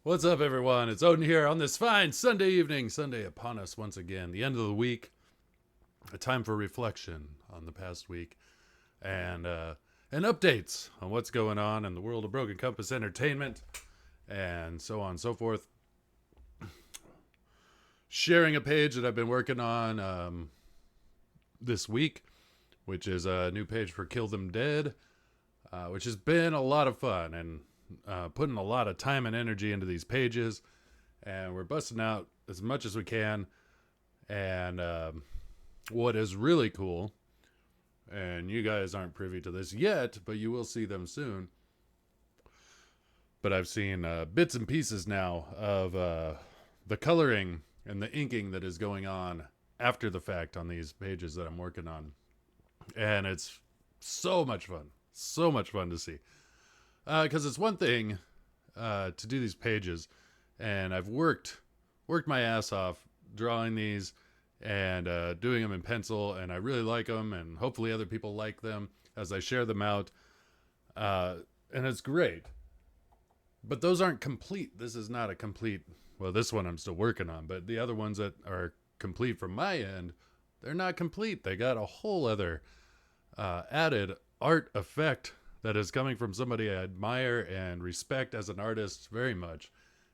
What's up, everyone? It's Odin here on this fine Sunday evening. Sunday upon us once again. The end of the week. A time for reflection on the past week and updates on what's going on in the world of Broken Compass Entertainment and so on and so forth. Sharing a page that I've been working on this week, which is a new page for Kill Them Dead, which has been a lot of fun and putting a lot of time and energy into these pages, and we're busting out as much as we can. And what is really cool, and you guys aren't privy to this yet, but you will see them soon. But I've seen bits and pieces now of the coloring and the inking that is going on after the fact on these pages that I'm working on. And it's so much fun. So much fun to see. Because it's one thing to do these pages, and I've worked my ass off drawing these and doing them in pencil, and I really like them, and hopefully other people like them as I share them out, and it's great. But those aren't complete. This is not a complete. Well, this one I'm still working on, but the other ones that are complete from my end, they're not complete. They got a whole other added art effect that is coming from somebody I admire and respect as an artist very much.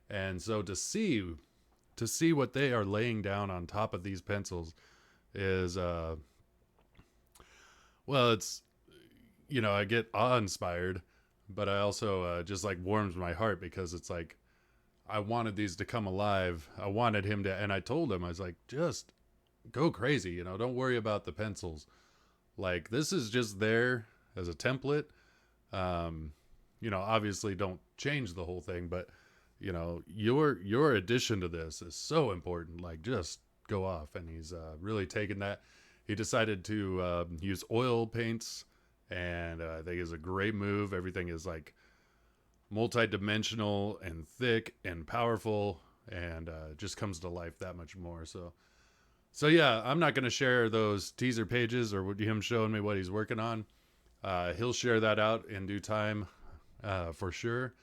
And so to see what they are laying down on top of these pencils is well, it's, I get awe-inspired, but I also just like warms my heart, because it's like I wanted these to come alive. I wanted him to, and I told him, I was like, just go crazy, don't worry about the pencils. Like, this is just there as a template. Obviously don't change the whole thing, but your addition to this is so important. Like, just go off. And he's really taken that. He decided to use oil paints, and I think it's a great move. Everything is like multi-dimensional and thick and powerful, and just comes to life that much more. So yeah, I'm not going to share those teaser pages or him showing me what he's working on. He'll share that out in due time, for sure.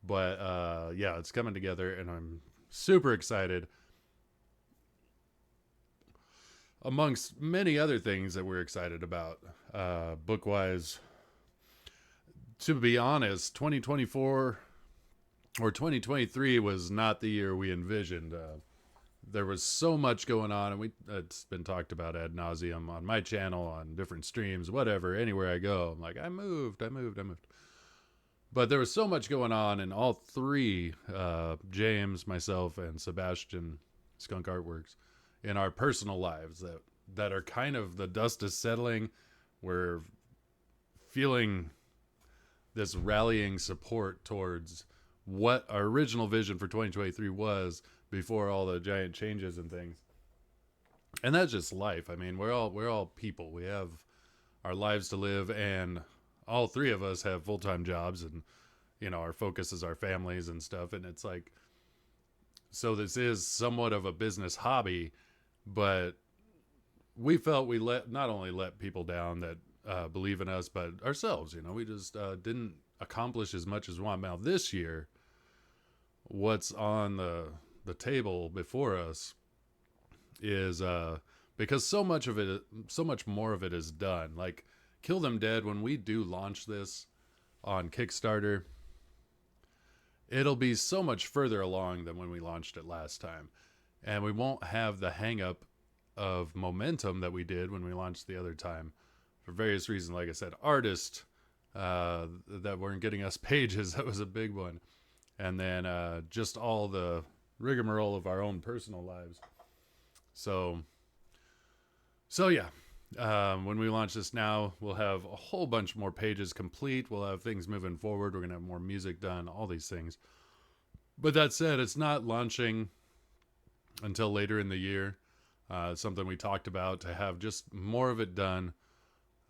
But yeah, it's coming together, and I'm super excited. Amongst many other things that we're excited about, book-wise, to be honest, 2024 or 2023 was not the year we envisioned. There was so much going on, and it's been talked about ad nauseum on my channel, on different streams, whatever, anywhere I go. I'm like, I moved. But there was so much going on, and all three, James, myself, and Sebastian, Skunk Artworks, in our personal lives that are kind of, the dust is settling. We're feeling this rallying support towards what our original vision for 2023 was before all the giant changes and things. And that's just life. I mean, we're all people. We have our lives to live, and all three of us have full-time jobs, and our focus is our families and stuff. And it's like, so this is somewhat of a business hobby, but we felt we not only let people down that believe in us, but ourselves. We just didn't accomplish as much as we want. Now this year, what's on the table before us is because so much more of it is done. Like, Kill Them Dead, when we do launch this on Kickstarter, it'll be so much further along than when we launched it last time, and we won't have the hang up of momentum that we did when we launched the other time, for various reasons. Like I said, artists that weren't getting us pages, that was a big one. And then just all the rigmarole of our own personal lives. So yeah, when we launch this now, we'll have a whole bunch more pages complete. We'll have things moving forward. We're going to have more music done, all these things. But that said, it's not launching until later in the year. Something we talked about, to have just more of it done.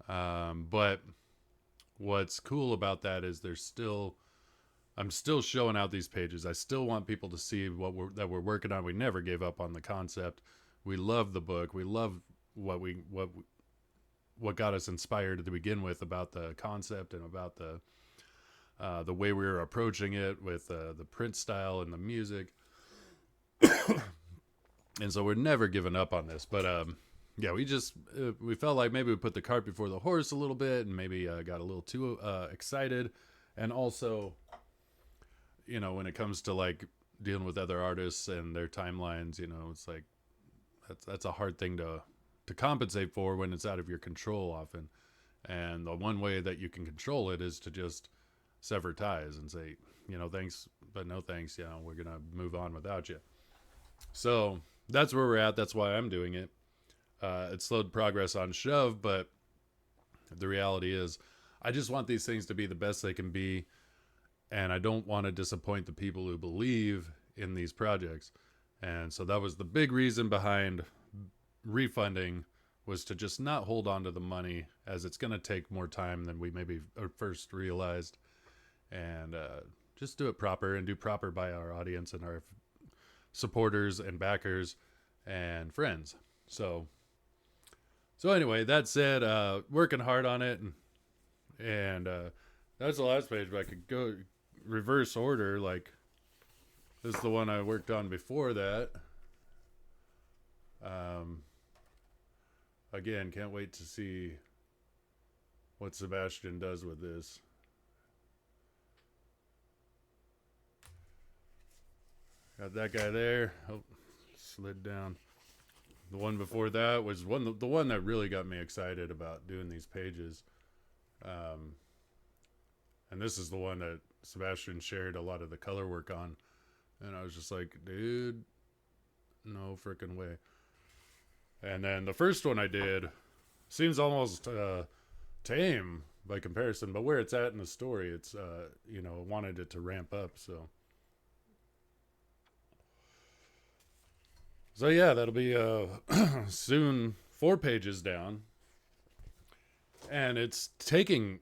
But what's cool about that is I'm still showing out these pages. I still want people to see that we're working on. We never gave up on the concept. We love the book. We love what got us inspired to begin with about the concept and about the way we were approaching it with the print style and the music. And so we're never giving up on this. But yeah, we felt like maybe we put the cart before the horse a little bit, and maybe got a little too excited. And also, when it comes to like dealing with other artists and their timelines, it's like that's a hard thing to compensate for when it's out of your control often. And the one way that you can control it is to just sever ties and say, thanks, but no thanks. We're going to move on without you. So that's where we're at. That's why I'm doing it. It slowed progress on Shove, but the reality is I just want these things to be the best they can be. And I don't want to disappoint the people who believe in these projects. And so that was the big reason behind refunding, was to just not hold on to the money, as it's going to take more time than we maybe first realized. And just do it proper and do proper by our audience and our supporters and backers and friends. So anyway, that said, working hard on it, and that's the last page, but I could go reverse order. Like, this is the one I worked on before that. Again, can't wait to see what Sebastian does with this. Got that guy there. Oh, slid down. The one before that was the one that really got me excited about doing these pages. And this is the one that Sebastian shared a lot of the color work on. And I was just like, dude, no freaking way. And then the first one I did seems almost tame by comparison, but where it's at in the story, it's, wanted it to ramp up. So yeah, that'll be soon 4 pages down. And it's taking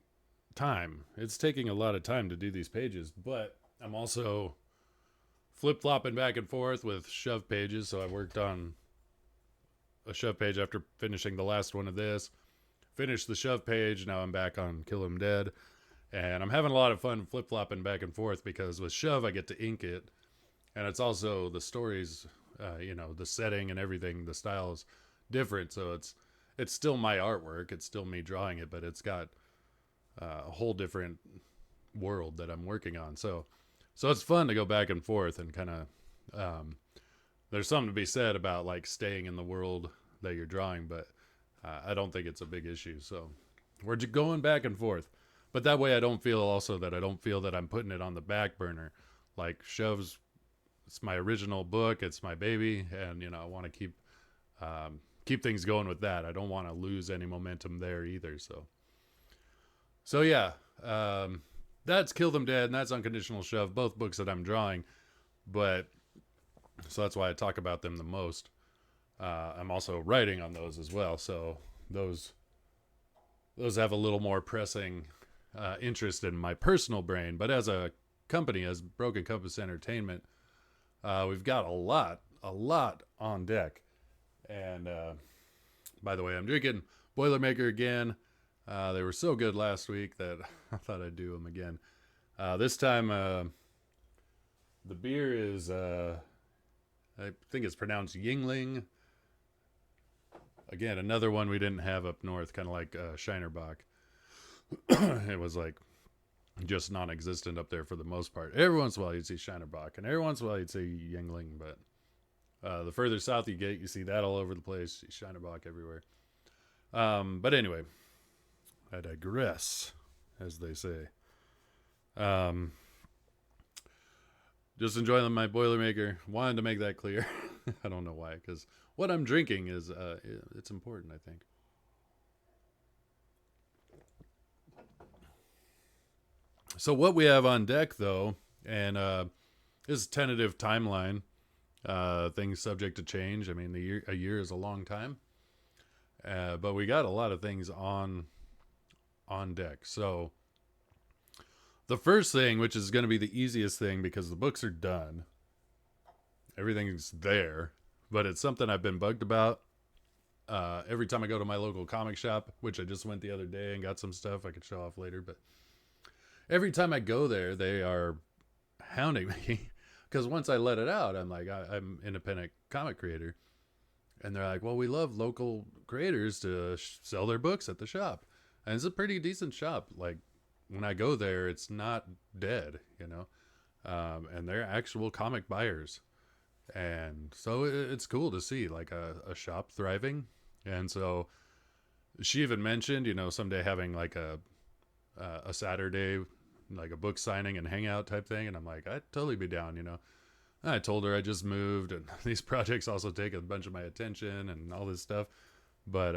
time. It's taking a lot of time to do these pages, but I'm also flip-flopping back and forth with Shove pages. So I worked on a Shove page after finishing the last one of this. Finished the Shove page. Now I'm back on Kill 'Em Dead. And I'm having a lot of fun flip-flopping back and forth, because with Shove I get to ink it. And it's also the stories, the setting and everything, the style is different. So it's still my artwork. It's still me drawing it, but it's got a whole different world that I'm working on. So it's fun to go back and forth and kind of, there's something to be said about like staying in the world that you're drawing, but I don't think it's a big issue. So we're just going back and forth, but that way I don't feel that I'm putting it on the back burner. Like Shove's, it's my original book. It's my baby. And, I want to keep things going with that. I don't want to lose any momentum there either. So yeah, that's Kill Them Dead and that's Unconditional Shove, both books that I'm drawing, but so that's why I talk about them the most. I'm also writing on those as well. So those have a little more pressing interest in my personal brain, but as a company, as Broken Compass Entertainment, we've got a lot on deck. And by the way, I'm drinking Boilermaker again. They were so good last week that I thought I'd do them again. This time, the beer is, I think it's pronounced Yingling. Again, another one we didn't have up north, kind of like Shinerbach. It was like just non-existent up there for the most part. Every once in a while you'd see Shinerbach, and every once in a while you'd see Yingling, but the further south you get, you see that all over the place. You see Shinerbach everywhere. But anyway, I digress, as they say. Just enjoying my Boilermaker. Wanted to make that clear. I don't know why, because what I'm drinking is it's important, I think. So what we have on deck, though, and this is tentative timeline, things subject to change. I mean, a year is a long time, but we got a lot of things on deck. So the first thing, which is going to be the easiest thing because the books are done, everything's there, but it's something I've been bugged about. Every time I go to my local comic shop, which I just went the other day and got some stuff I could show off later, but every time I go there, they are hounding me because once I let it out, I'm like, I'm independent comic creator, and they're like, well, we love local creators to sell their books at the shop, and it's a pretty decent shop. Like when I go there, it's not dead, you know, and they're actual comic buyers, and so it's cool to see like a shop thriving. And so she even mentioned, you know, someday having like a Saturday, like a book signing and hangout type thing. And I'm like, I'd totally be down, you know. And I told her I just moved and these projects also take a bunch of my attention and all this stuff. But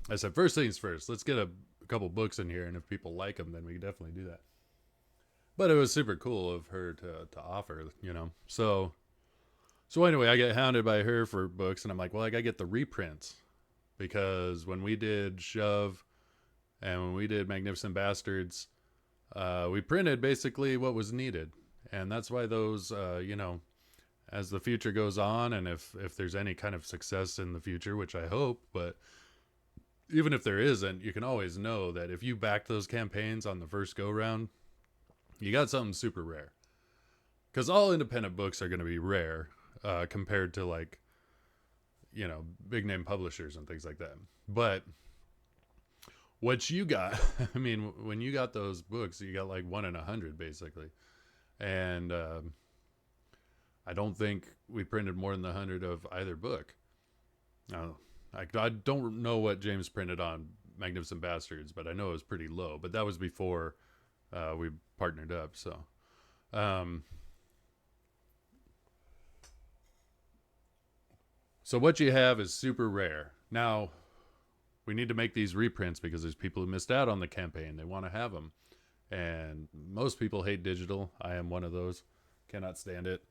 I said, first things first, let's get a couple books in here. And if people like them, then we can definitely do that. But it was super cool of her to offer, you know. So anyway, I get hounded by her for books. And I'm like, well, I got to get the reprints. Because when we did Shove and when we did Magnificent Bastards, we printed basically what was needed. And that's why those, you know, as the future goes on, and if there's any kind of success in the future, which I hope, but even if there isn't, you can always know that if you back those campaigns on the first go round, you got something super rare. Because all independent books are going to be rare compared to like, you know, big name publishers and things like that. But what you got, I mean, when you got those books, you got like 1 in 100 basically. And I don't think we printed more than 100 of either book. I don't know what James printed on Magnificent Bastards, but I know it was pretty low. But that was before we partnered up. So what you have is super rare. Now, we need to make these reprints because there's people who missed out on the campaign. They want to have them. And most people hate digital. I am one of those. Cannot stand it.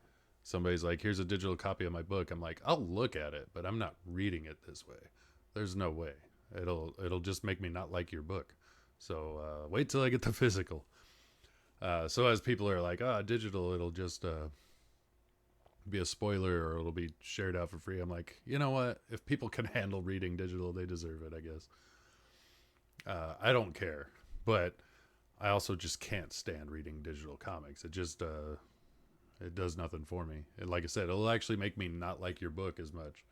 Somebody's like, here's a digital copy of my book. I'm like, I'll look at it, but I'm not reading it this way. There's no way. It'll just make me not like your book. So wait till I get the physical. So as people are like, digital, it'll just be a spoiler or it'll be shared out for free. I'm like, you know what? If people can handle reading digital, they deserve it, I guess. I don't care. But I also just can't stand reading digital comics. It just it does nothing for me. And like I said, it'll actually make me not like your book as much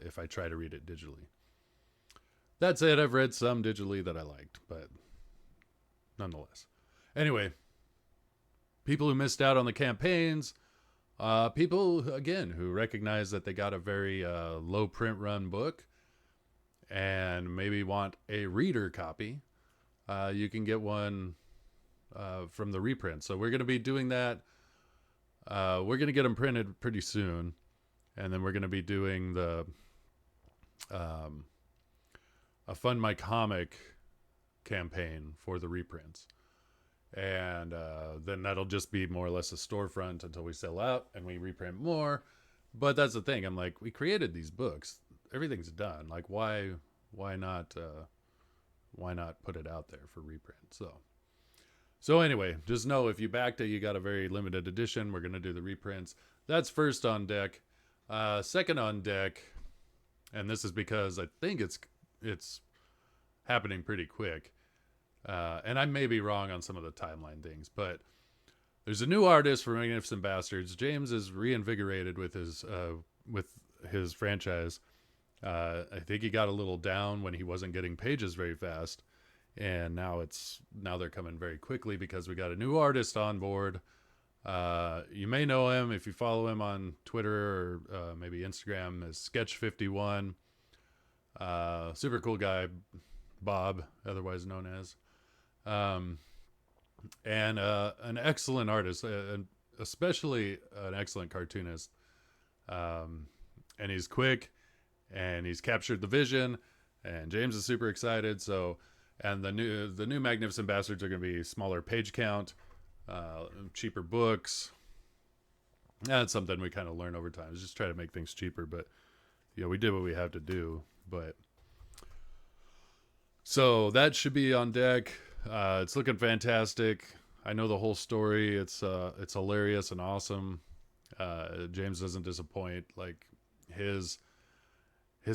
if I try to read it digitally. That said, I've read some digitally that I liked, but nonetheless. Anyway, people who missed out on the campaigns, people, again, who recognize that they got a very low print run book and maybe want a reader copy, you can get one from the reprint. So we're going to be doing that. We're going to get them printed pretty soon. And then we're going to be doing the a Fund My Comic campaign for the reprints. And then that'll just be more or less a storefront until we sell out and we reprint more. But that's the thing. I'm like, we created these books. Everything's done. Like, why not put it out there for reprint? So anyway, just know if you backed it, you got a very limited edition. We're going to do the reprints. That's first on deck. Second on deck, and this is because I think it's happening pretty quick. And I may be wrong on some of the timeline things, but there's a new artist for Magnificent Bastards. James is reinvigorated with his franchise. I think he got a little down when he wasn't getting pages very fast, and now they're coming very quickly because we got a new artist on board. You may know him if you follow him on Twitter or maybe Instagram as Sketch51. Super cool guy, Bob, otherwise known as. And an excellent artist, especially an excellent cartoonist. And he's quick, and he's captured the vision, and James is super excited. So, and the new Magnificent Bastards are going to be smaller page count, cheaper books. That's something we kind of learn over time. Is just try to make things cheaper, but we did what we have to do. But so that should be on deck. It's looking fantastic. I know the whole story. It's hilarious and awesome. James doesn't disappoint. Like his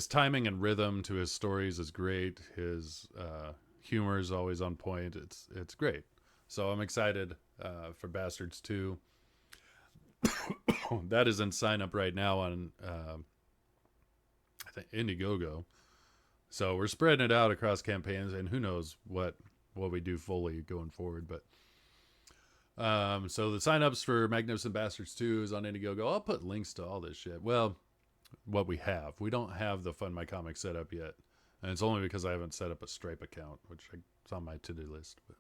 timing and rhythm to his stories is great. His humor is always on point. It's great. So I'm excited for Bastards 2. That is in sign up right now on I think Indiegogo. So we're spreading it out across campaigns, and who knows what we do fully going forward. But so the signups for Magnificent Bastards 2 is on Indiegogo. I'll put links to all this shit. Well, what we have. We don't have the Fund My Comics set up yet. And it's only because I haven't set up a Stripe account, which it's on my to-do list. But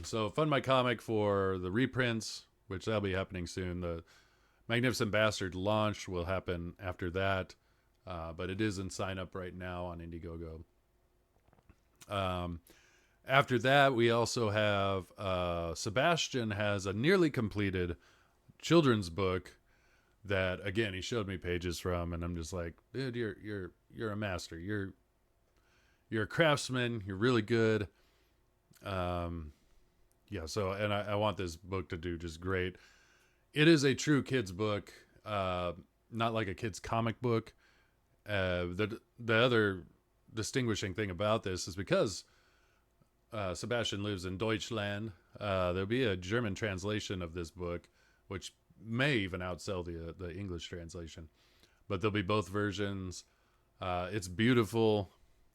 so Fund My Comic for the reprints, which that'll be happening soon. The Magnificent Bastard launch will happen after that. But it is in sign up right now on Indiegogo. After that, we also have Sebastian has a nearly completed children's book that, again, he showed me pages from, and I'm just like, dude, you're a master. You're a craftsman. You're really good. Yeah. So, and I want this book to do just great. It is a true kids book, not like a kids comic book. The other distinguishing thing about this is because Sebastian lives in Deutschland. There'll be a German translation of this book, which may even outsell the English translation. But there'll be both versions. It's beautiful.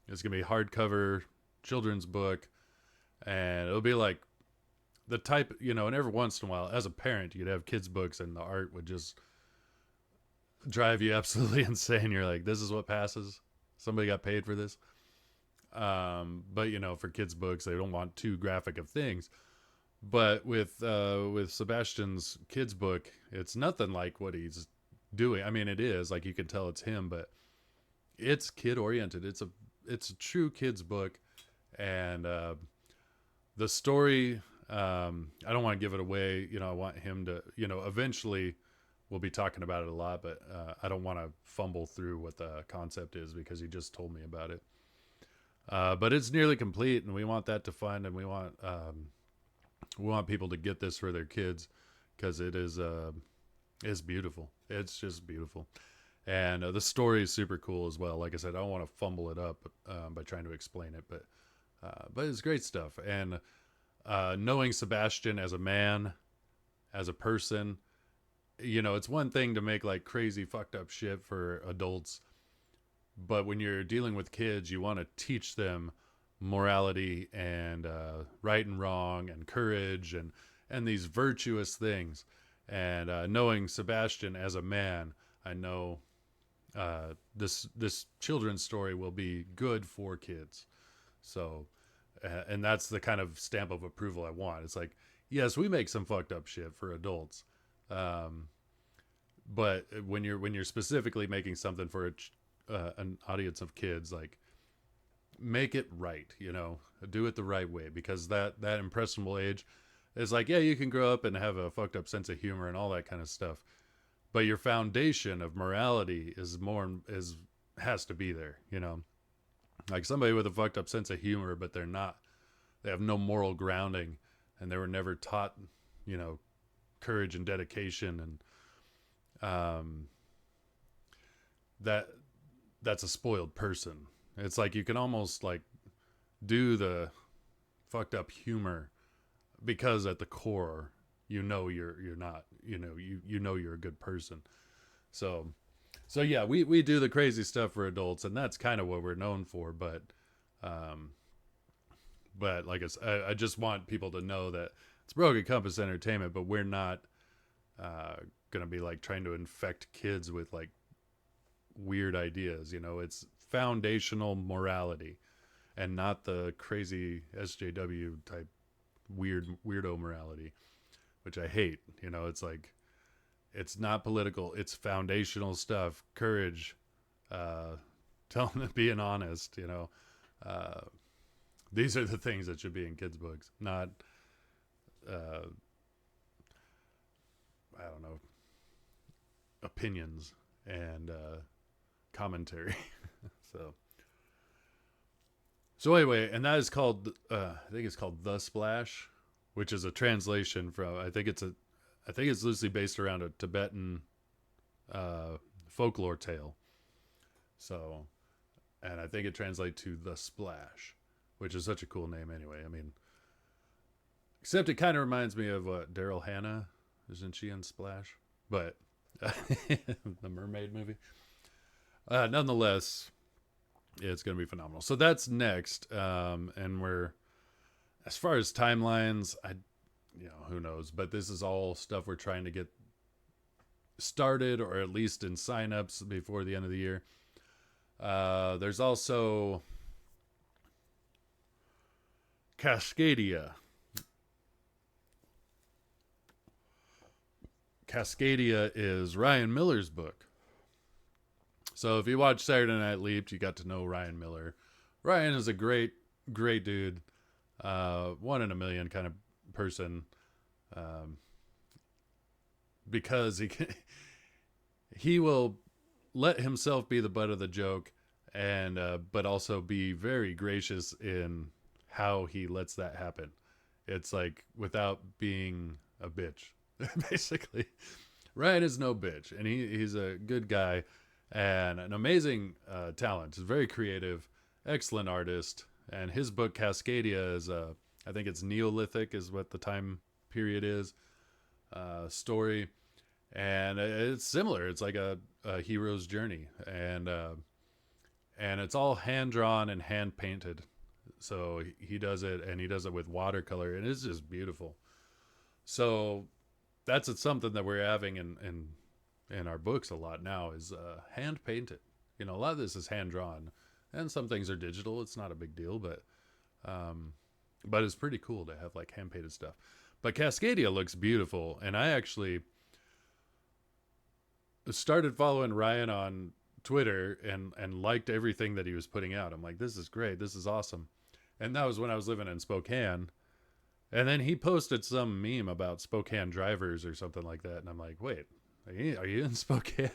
It's gonna be a hardcover children's book, and it'll be like the type, and every once in a while, as a parent, you'd have kids' books, and the art would just drive you absolutely insane. You're like, this is what passes. Somebody got paid for this. But for kids' books, they don't want too graphic of things. But with Sebastian's kids' book, it's nothing like what he's doing. I mean, it is like you can tell it's him, but it's kid oriented. It's a true kids' book, and the story. I don't want to give it away. I want him to. Eventually, we'll be talking about it a lot, but I don't want to fumble through what the concept is because he just told me about it. But it's nearly complete, and we want that to fund, and we want people to get this for their kids because it is beautiful. It's just beautiful, and the story is super cool as well. Like I said, I don't want to fumble it up by trying to explain it, but it's great stuff. And knowing Sebastian as a man, as a person, it's one thing to make like crazy fucked up shit for adults, but when you're dealing with kids, you want to teach them morality and right and wrong and courage and these virtuous things. And knowing Sebastian as a man, I know this children's story will be good for kids. So, and that's the kind of stamp of approval I want. It's like, yes, we make some fucked up shit for adults, but when you're specifically making something for an audience of kids, like, make it right, do it the right way, because that impressionable age is like, yeah, you can grow up and have a fucked up sense of humor and all that kind of stuff, but your foundation of morality has to be there, like somebody with a fucked up sense of humor, but they have no moral grounding, and they were never taught, courage and dedication, and that's a spoiled person. It's like you can almost like do the fucked up humor because at the core, you're not, you're a good person. So yeah, we do the crazy stuff for adults, and that's kind of what we're known for. But like I just want people to know that it's Broken Compass Entertainment, but we're not gonna be like trying to infect kids with like weird ideas. It's foundational morality, and not the crazy SJW type weirdo morality, which I hate. It's like, it's not political, it's foundational stuff, courage, being honest. These are the things that should be in kids' books, not I don't know, opinions and commentary. So anyway, and that is called I think it's called The Splash, which is a translation from, I think it's loosely based around a Tibetan folklore tale. So, and I think it translates to The Splash, which is such a cool name anyway. I mean, Except it kind of reminds me of what Daryl Hannah, isn't she in Splash? But the mermaid movie. Nonetheless, it's going to be phenomenal. So that's next, and we're as far as timelines, who knows? But this is all stuff we're trying to get started, or at least in signups before the end of the year. There's also Cascadia. Cascadia is Ryan Miller's book. So if you watch Saturday Night Leap, you got to know Ryan Miller. Ryan is a great, great dude. One in a million kind of person. Because he will let himself be the butt of the joke, and but also be very gracious in how he lets that happen. It's like without being a bitch, basically. Ryan is no bitch, and he's a good guy and an amazing talent. He's very creative, excellent artist, and his book Cascadia is I think it's Neolithic is what the time period is, story, and it's similar. It's like a hero's journey, and it's all hand drawn and hand painted. So he does it, and he does it with watercolor, and it's just beautiful. So that's something that we're having in our books a lot now is hand painted. A lot of this is hand drawn, and some things are digital. It's not a big deal, but it's pretty cool to have like hand painted stuff. But Cascadia looks beautiful, and I actually started following Ryan on Twitter and liked everything that he was putting out. I'm like, this is great, this is awesome. And that was when I was living in Spokane. And then he posted some meme about Spokane drivers or something like that. And I'm like, wait, are you in Spokane?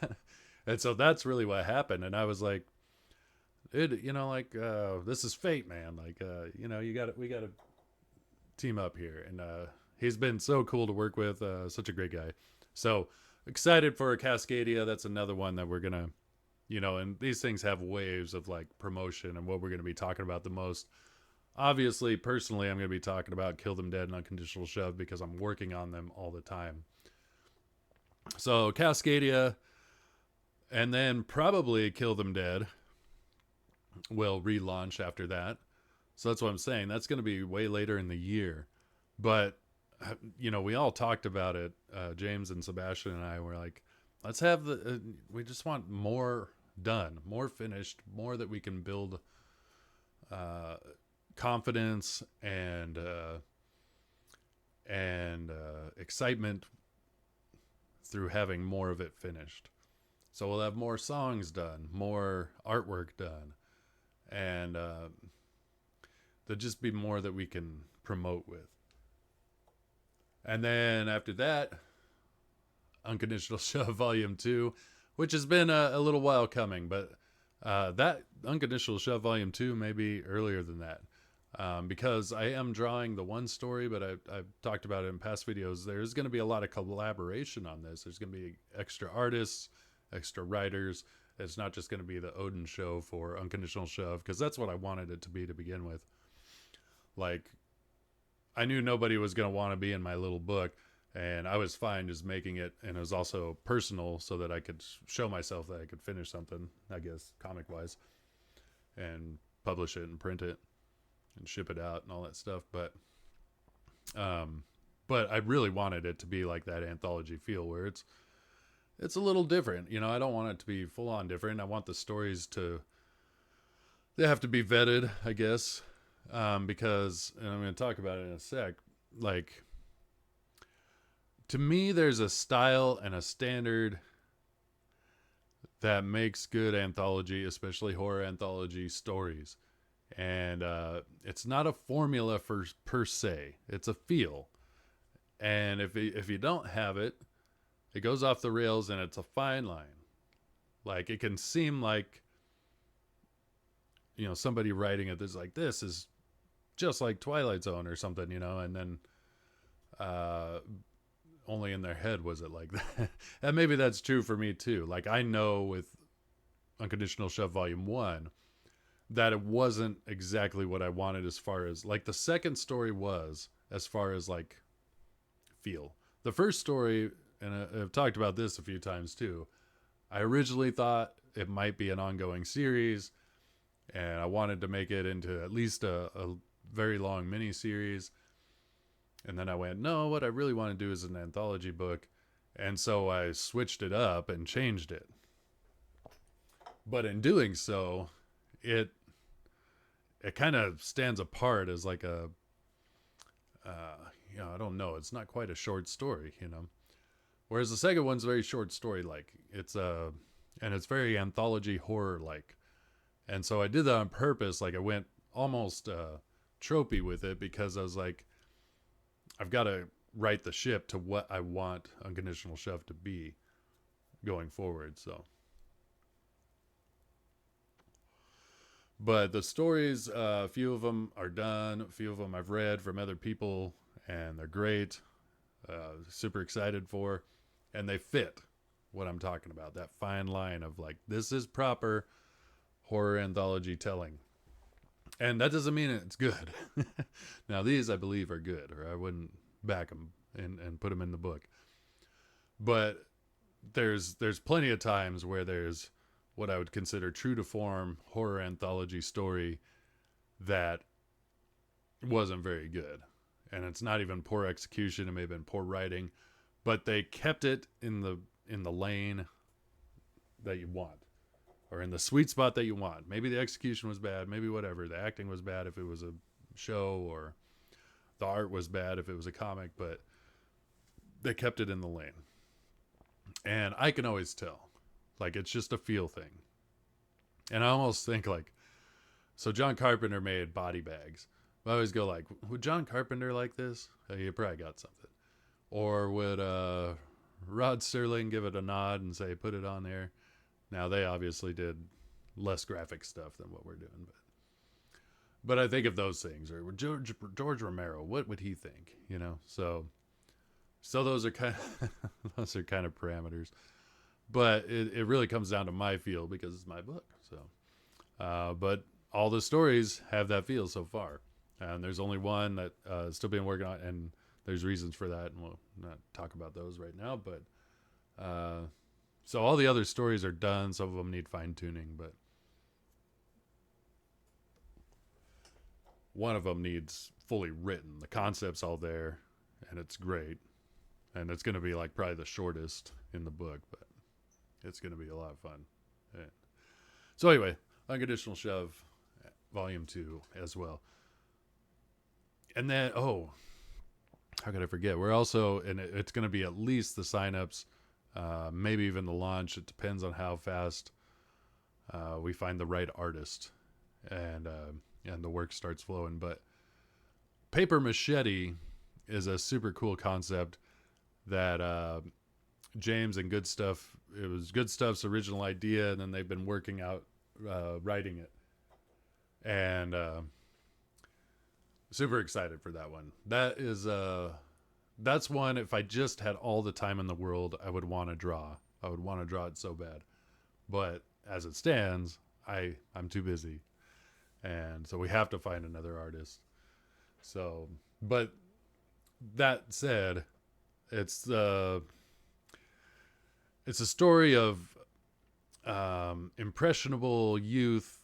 And so that's really what happened. And I was like, this is fate, man. Like, we got to team up here. And he's been so cool to work with. Such a great guy. So excited for Cascadia. That's another one that we're going to, and these things have waves of like promotion and what we're going to be talking about the most. Obviously, personally, I'm going to be talking about Kill Them Dead and Unconditional Shove because I'm working on them all the time. So Cascadia, and then probably Kill Them Dead will relaunch after that. So that's what I'm saying. That's going to be way later in the year. But, we all talked about it. James and Sebastian and I were like, let's have we just want more done, more finished, more that we can build confidence and excitement through having more of it finished. So we'll have more songs done, more artwork done, and there'll just be more that we can promote with. And then after that, Unconditional Shove Volume 2, which has been a little while coming, but that Unconditional Shove Volume 2 may be earlier than that. Because I am drawing the one story, but I've talked about it in past videos. There's going to be a lot of collaboration on this. There's going to be extra artists, extra writers. It's not just going to be the Odin show for Unconditional Shove, because that's what I wanted it to be to begin with. Like, I knew nobody was going to want to be in my little book, and I was fine just making it, and it was also personal so that I could show myself that I could finish something, I guess, comic-wise, and publish it and print it and ship it out and all that stuff. But I really wanted it to be like that anthology feel where it's a little different. I don't want it to be full on different. I want the stories they have to be vetted, I guess. Because, and I'm going to talk about it in a sec, like, to me, there's a style and a standard that makes good anthology, especially horror anthology stories. And it's not a formula per se. It's a feel. And if you don't have it, it goes off the rails, and it's a fine line. Like, it can seem like, somebody writing it is like, this is just like Twilight Zone or something, and then only in their head was it like that. And maybe that's true for me too. Like, I know with Unconditional Shove Volume 1 that it wasn't exactly what I wanted as far as, like, the second story was, as far as like feel. The first story, and I've talked about this a few times too, I originally thought it might be an ongoing series, and I wanted to make it into at least a very long mini series. And then I went, no, what I really want to do is an anthology book. And so I switched it up and changed it. But in doing so, it kind of stands apart as like a, I don't know. It's not quite a short story, Whereas the second one's a very short story, like and it's very anthology horror like. And so I did that on purpose. Like I went almost tropey with it because I was like, I've got to right the ship to what I want Unconditional Shove to be going forward. So, but the stories, a few of them are done. A few of them I've read from other people, and they're great. Super excited for, and they fit what I'm talking about. That fine line of like, this is proper horror anthology telling. And that doesn't mean it's good. Now, these I believe are good, or I wouldn't back them and put them in the book. But there's plenty of times where there's what I would consider true to form horror anthology story that wasn't very good. And it's not even poor execution. It may have been poor writing, but they kept it in the lane that you want, or in the sweet spot that you want. Maybe the execution was bad, maybe whatever. The acting was bad if it was a show, or the art was bad if it was a comic, but they kept it in the lane. And I can always tell. Like, it's just a feel thing. And I almost think like, so John Carpenter made body bags. I always go like, would John Carpenter like this? He probably got something. Or would Rod Serling give it a nod and say, put it on there? Now, they obviously did less graphic stuff than what we're doing. But I think of those things. Or George Romero, what would he think? So those are kind of parameters. But it really comes down to my feel because it's my book. So, but all the stories have that feel so far. And there's only one that is still being worked on, and there's reasons for that, and we'll not talk about those right now. But so all the other stories are done. Some of them need fine-tuning, but one of them needs fully written. The concept's all there, and it's great. And it's going to be like probably the shortest in the book, but it's going to be a lot of fun. Yeah. So anyway, Unconditional Shove, Volume 2 as well. And then, how could I forget? We're also, and it's going to be at least the signups, maybe even the launch. It depends on how fast we find the right artist and the work starts flowing. But Paper Machete is a super cool concept that James and Good Stuff, it was Good Stuff's original idea, and then they've been working out writing it. And super excited for that one. That is that's one, if I just had all the time in the world, I would want to draw. I would want to draw it so bad. But as it stands, I'm too busy. And so we have to find another artist. So, but that said, it's a story of impressionable youth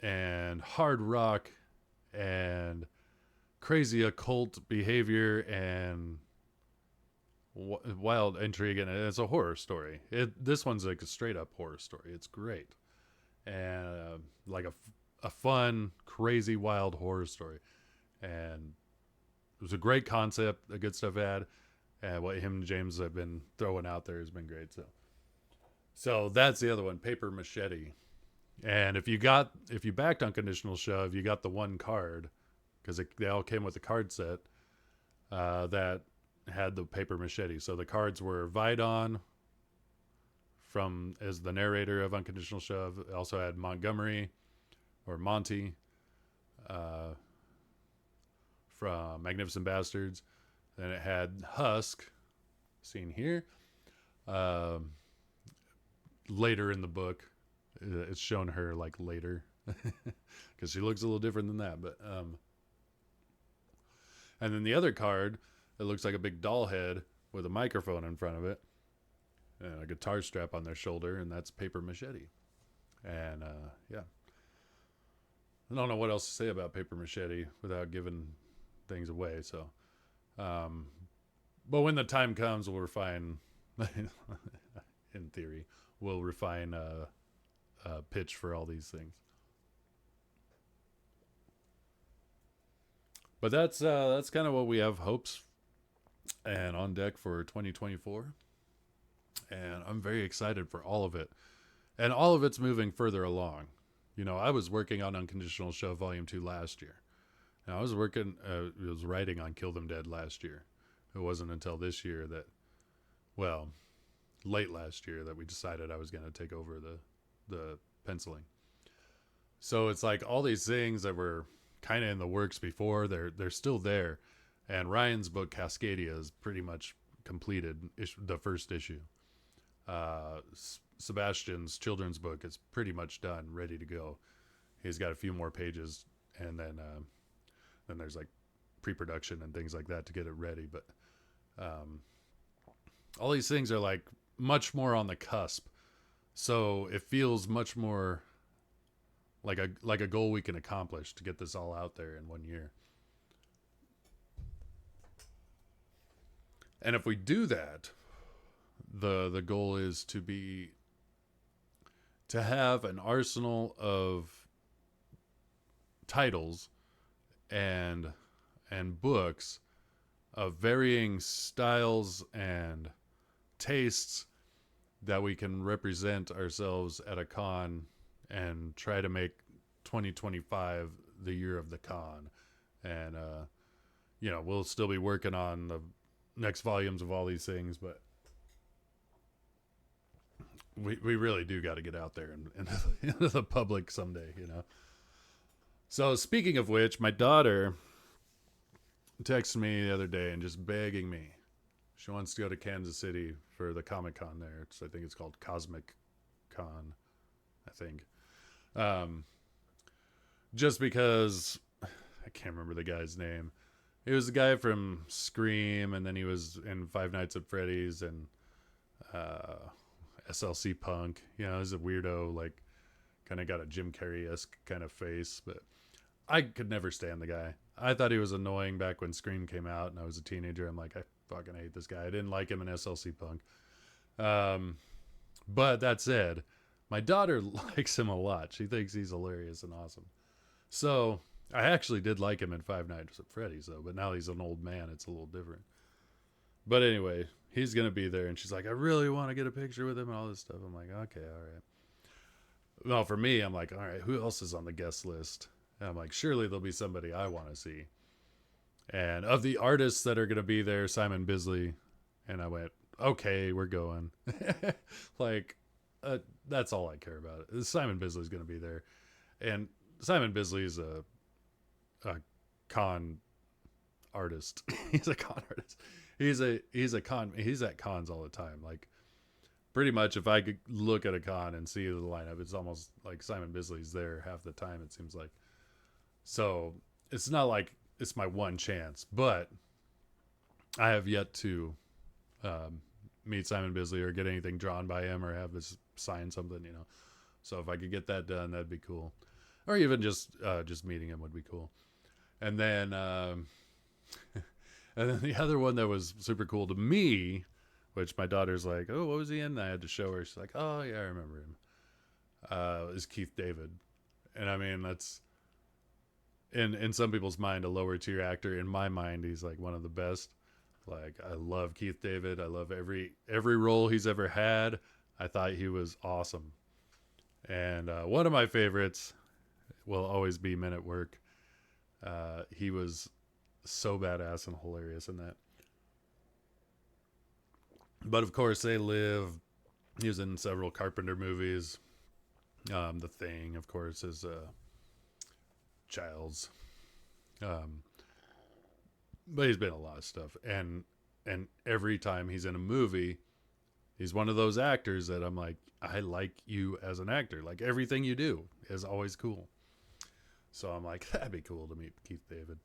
and hard rock and crazy occult behavior and wild intrigue, and it's a horror story. This one's like a straight up horror story. It's great, and like a fun, crazy, wild horror story. And it was a great concept. The Good Stuff had, and what him and James have been throwing out there has been great. So that's the other one, Paper Machete. And if you backed Unconditional Shove, you got the one card, because they all came with a card set that had the Paper Machete. So the cards were Vidon as the narrator of Unconditional Shove. It also had Montgomery or Monty from Magnificent Bastards. Then it had Husk, seen here. Later in the book, it's shown her like later because she looks a little different than that. But And then the other card, it looks like a big doll head with a microphone in front of it and a guitar strap on their shoulder, and that's Paper Machete. And yeah, I don't know what else to say about Paper Machete without giving things away. So, but when the time comes, we'll refine. In theory, we'll refine a pitch for all these things. But that's kind of what we have hopes and on deck for 2024. And I'm very excited for all of it. And all of it's moving further along. You know, I was working on Unconditional Shove Volume 2 last year. And I was writing on Kill Them Dead last year. It wasn't until this year that, well, late last year that we decided I was going to take over the penciling. So it's like all these things that were kind of in the works before, they're still there. And Ryan's book Cascadia is pretty much completed, the first issue. Sebastian's children's book is pretty much done, ready to go. He's got a few more pages, and then there's like pre-production and things like that to get it ready. But all these things are like much more on the cusp, so it feels much more like a goal we can accomplish to get this all out there in 1 year. And if we do that, the goal is to have an arsenal of titles and books of varying styles and tastes that we can represent ourselves at a con and try to make 2025 the year of the con. And you know, we'll still be working on the next volumes of all these things, but we really do got to get out there and into the public someday, you know. So speaking of which, my daughter texted me the other day and just begging me. She wants to go to Kansas City for the Comic-Con there. I think it's called Cosmic Con, I think. Just because I can't remember the guy's name. He was the guy from Scream, and then he was in Five Nights at Freddy's and SLC Punk. You know, he's a weirdo, like kind of got a Jim Carrey-esque kind of face, but I could never stand the guy. I thought he was annoying back when Scream came out and I was a teenager. I'm like, I fucking hate this guy. I didn't like him in SLC Punk. But that said, my daughter likes him a lot. She thinks he's hilarious and awesome. So I actually did like him in Five Nights at Freddy's, though. But now he's an old man. It's a little different. But anyway, he's going to be there. And she's like, I really want to get a picture with him and all this stuff. I'm like, okay, all right. Well, for me, I'm like, all right, who else is on the guest list? And I'm like, surely there'll be somebody I want to see. And of the artists that are going to be there, Simon Bisley. And I went, okay, we're going. Like, that's all I care about. Simon Bisley's going to be there. And Simon Bisley's a con artist. He's a con artist. He's at cons all the time. Like, pretty much if I could look at a con and see the lineup, it's almost like Simon Bisley's there half the time, it seems like. So it's not like it's my one chance, but I have yet to meet Simon Bisley or get anything drawn by him or have us sign something, you know. So if I could get that done, that'd be cool. Or even just meeting him would be cool. And then and then the other one that was super cool to me, which my daughter's like, oh, what was he in? And I had to show her. She's like, oh yeah, I remember him. Is Keith David. And I mean, that's in some people's mind a lower tier actor. In my mind, he's like one of the best. Like, I love Keith David. I love every role he's ever had. I thought he was awesome. And one of my favorites will always be Men at Work. He was so badass and hilarious in that. But of course, he was in several Carpenter movies. The Thing, of course, is Childs. But he's been in a lot of stuff. And every time he's in a movie, he's one of those actors that I'm like, I like you as an actor. Like, everything you do is always cool. So I'm like, that'd be cool to meet Keith David.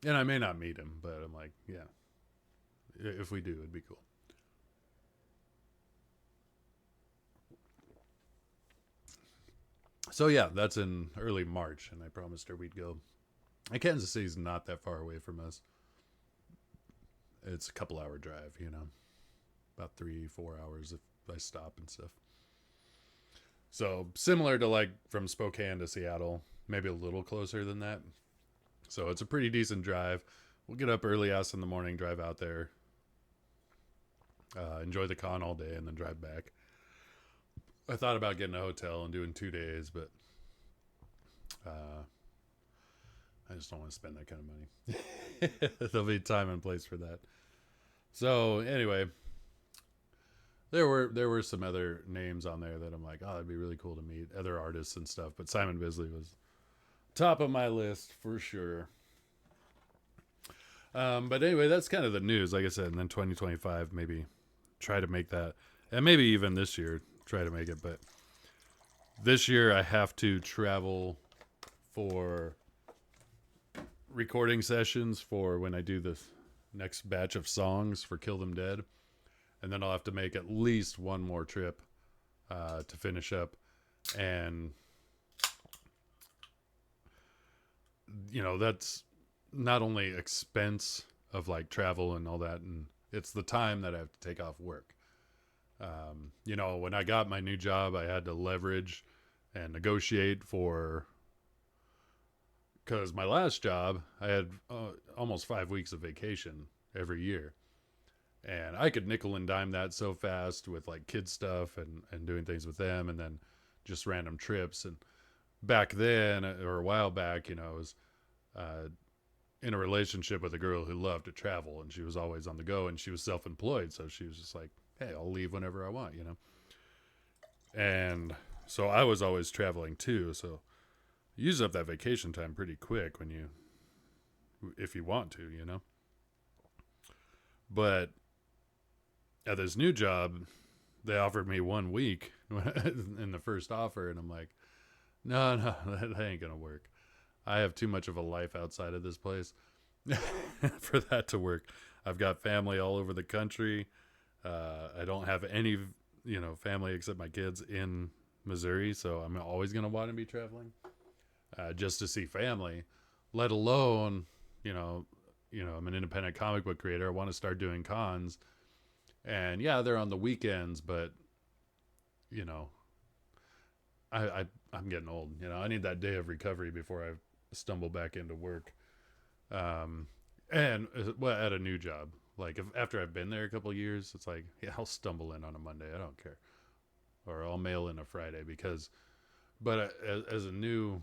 And I may not meet him, but I'm like, yeah, if we do, it'd be cool. So yeah, that's in early March, and I promised her we'd go. And Kansas City's not that far away from us. It's a couple hour drive, about 3, 4 hours if I stop and stuff. So similar to like from Spokane to Seattle, maybe a little closer than that. So it's a pretty decent drive. We'll get up early ass in the morning, drive out there, enjoy the con all day, and then drive back. I thought about getting a hotel and doing 2 days, but uh, I just don't want to spend that kind of money. There'll be time and place for that. So anyway, there were some other names on there that I'm like, oh, that'd be really cool to meet other artists and stuff. But Simon Bisley was top of my list for sure. But anyway, that's kind of the news, like I said. And then 2025, maybe try to make that, and maybe even this year try to make it. But this year I have to travel for recording sessions for when I do the next batch of songs for Kill Them Dead, and then I'll have to make at least one more trip to finish up. And that's not only expense of like travel and all that, and it's the time that I have to take off work. When I got my new job, I had to leverage and negotiate for, because my last job, I had almost 5 weeks of vacation every year. And I could nickel and dime that so fast with like kid stuff and doing things with them, and then just random trips. And back then, or a while back, I was in a relationship with a girl who loved to travel, and she was always on the go, and she was self-employed. So she was just like, hey, I'll leave whenever I want. And so I was always traveling too. So you use up that vacation time pretty quick if you want to. But at this new job, they offered me 1 week in the first offer, and I'm like, no, that ain't gonna work. I have too much of a life outside of this place for that to work. I've got family all over the country. I don't have any, family except my kids in Missouri, so I'm always gonna want to be traveling just to see family. Let alone, I'm an independent comic book creator. I want to start doing cons, and yeah, they're on the weekends, but I'm getting old. I need that day of recovery before I stumble back into work. And at a new job, like if after I've been there a couple of years, it's like, yeah, I'll stumble in on a Monday. I don't care, or I'll mail in a Friday but as a new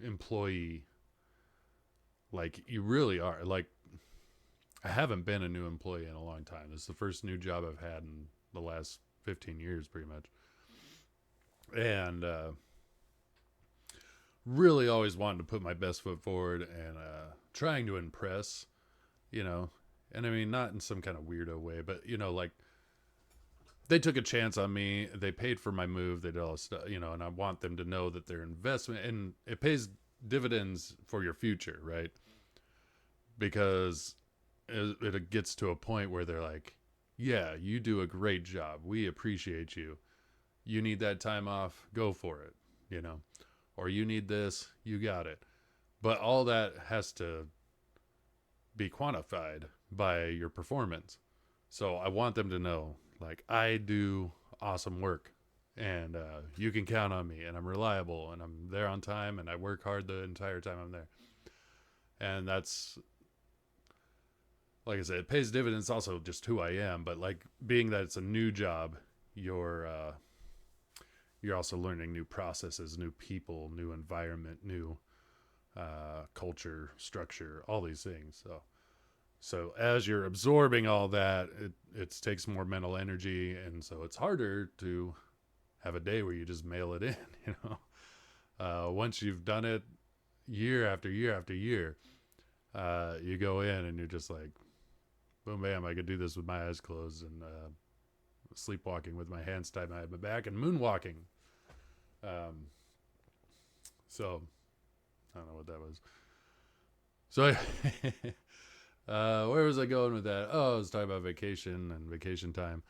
employee, like you really are like, I haven't been a new employee in a long time. This is the first new job I've had in the last 15 years, pretty much. And really always wanted to put my best foot forward and trying to impress, and I mean, not in some kind of weirdo way, but like they took a chance on me. They paid for my move. They did all this stuff, and I want them to know that their investment, and it pays dividends for your future, right? Because it gets to a point where they're like, yeah, you do a great job. We appreciate you. You need that time off, go for it, or you need this, you got it. But all that has to be quantified by your performance. So I want them to know, like, I do awesome work, and you can count on me, and I'm reliable, and I'm there on time, and I work hard the entire time I'm there. And that's, like I said, it pays dividends also just who I am. But like, being that it's a new job, you're also learning new processes, new people, new environment, new culture, structure, all these things. So as you're absorbing all that, it takes more mental energy, and so it's harder to have a day where you just mail it in. Once you've done it year after year after year, you go in and you're just like, boom, bam, I could do this with my eyes closed, and sleepwalking with my hands tied behind my back, and moonwalking. So I don't know what that was. So, where was I going with that? Oh, I was talking about vacation and vacation time.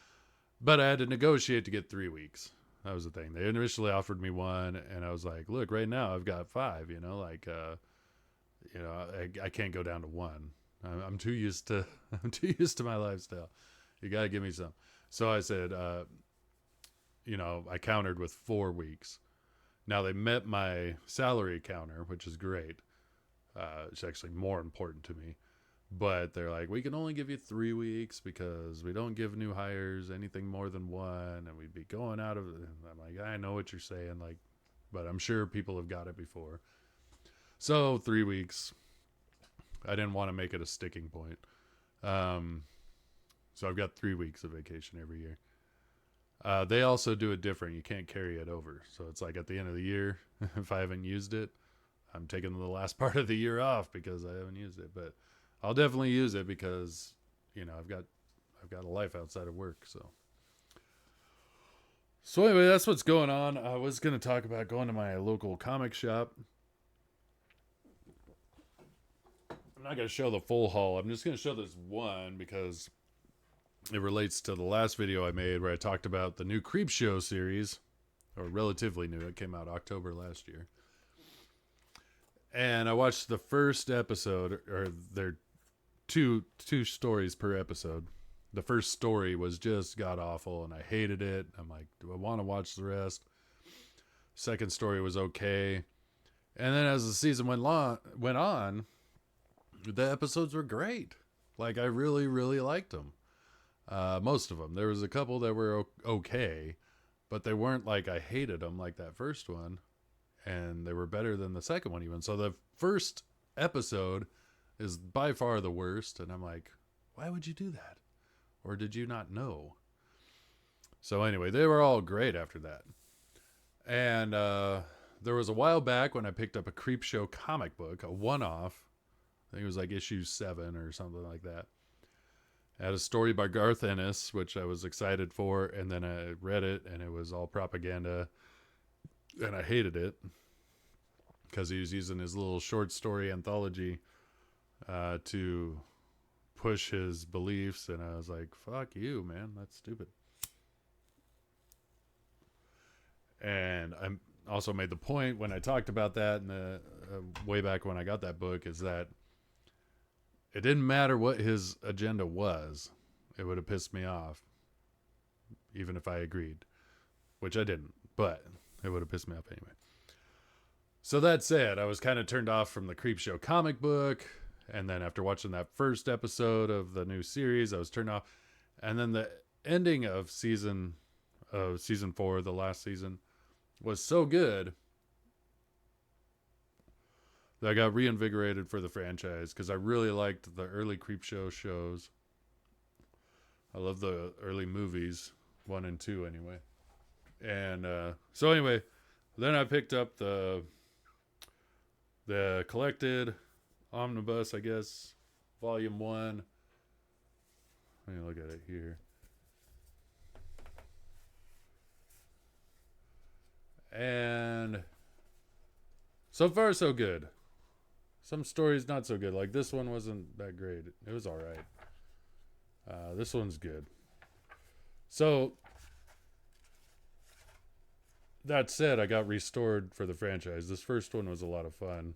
But I had to negotiate to get 3 weeks. That was the thing. They initially offered me one, and I was like, "Look, right now I've got 5. I can't go down to one. I'm too used to I'm too used to my lifestyle. You got to give me some." So I said, I countered with 4 weeks. Now they met my salary counter, which is great. It's actually more important to me. But they're like, we can only give you 3 weeks because we don't give new hires anything more than one, and we'd be going out of it. And I'm like, I know what you're saying, but I'm sure people have got it before. So 3 weeks. I didn't want to make it a sticking point. So I've got 3 weeks of vacation every year. They also do it different. You can't carry it over. So it's like at the end of the year, if I haven't used it, I'm taking the last part of the year off because I haven't used it. But I'll definitely use it because, I've got a life outside of work. So anyway, that's what's going on. I was going to talk about going to my local comic shop. I'm not going to show the full haul. I'm just going to show this one because it relates to the last video I made where I talked about the new Creepshow series, or relatively new. It came out October last year. And I watched the first episode, or they're two stories per episode. The first story was just god awful, and I hated it. I'm like, do I want to watch the rest? Second story was okay, and then as the season went on, the episodes were great. Like I really, really liked them. Most of them. There was a couple that were okay, but they weren't like I hated them like that first one, and they were better than the second one even. So the first episode is by far the worst, and I'm like, why would you do that? Or did you not know? So anyway, they were all great after that. And there was a while back when I picked up a Creepshow comic book, a one-off. I think it was like issue 7 or something like that. It had a story by Garth Ennis, which I was excited for, and then I read it, and it was all propaganda, and I hated it because he was using his little short story anthology to push his beliefs, and I was like, fuck you, man, that's stupid. And I also made the point when I talked about that in the way back when I got that book, is that it didn't matter what his agenda was. It would have pissed me off, even if I agreed, which I didn't, but it would have pissed me off anyway. So that said, I was kind of turned off from the Creepshow comic book, and then after watching that first episode of the new series, I was turned off. And then the ending of season 4, the last season, was so good that I got reinvigorated for the franchise because I really liked the early Creepshow shows. I love the early movies, 1 and 2 anyway. And so anyway, then I picked up the collected omnibus, I guess, volume 1. Let me look at it here. And so far so good. Some stories not so good. Like this one wasn't that great. It was all right. This one's good. So that said, I got restored for the franchise. This first one was a lot of fun.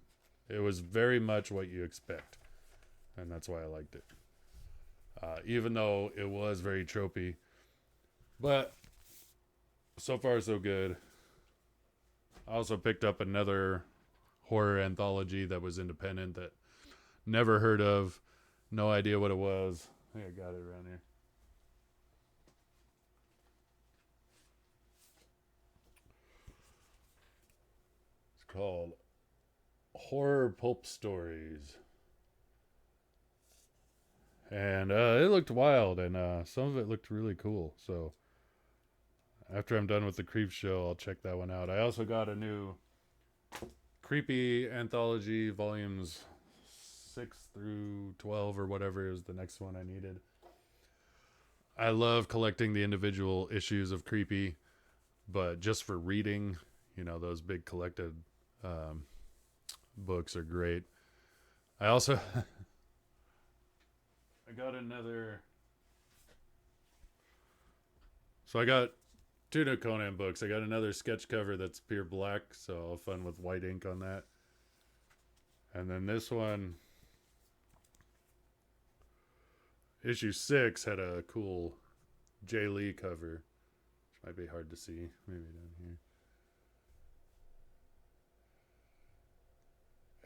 It was very much what you expect, and that's why I liked it. Even though it was very tropey, but so far so good. I also picked up another horror anthology that was independent that never heard of, no idea what it was. I think I got it around here. It's called Horror Pulp Stories. And it looked wild, and some of it looked really cool. So after I'm done with the Creep Show, I'll check that one out. I also got a new Creepy Anthology, volumes 6 through 12 or whatever is the next one I needed. I love collecting the individual issues of Creepy, but just for reading, those big collected books are great. I also I got another. So I got two new Conan books. I got another sketch cover that's pure black, so I'll have fun with white ink on that. And then this one, issue 6, had a cool Jay Lee cover, which might be hard to see. Maybe down here.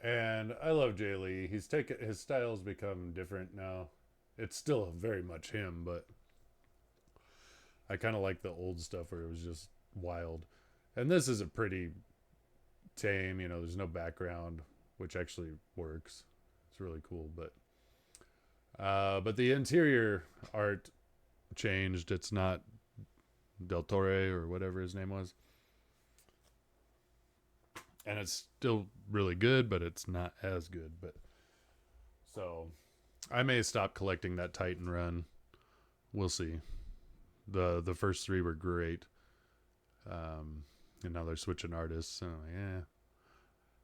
And I love Jay Lee. His style's become different now. It's still very much him, but I kind of like the old stuff where it was just wild. And this is a pretty tame, there's no background, which actually works. It's really cool, but the interior art changed. It's not Del Torre or whatever his name was. And it's still really good, but it's not as good. But so I may stop collecting that Titan run. We'll see. The first 3 were great. And now they're switching artists. So yeah.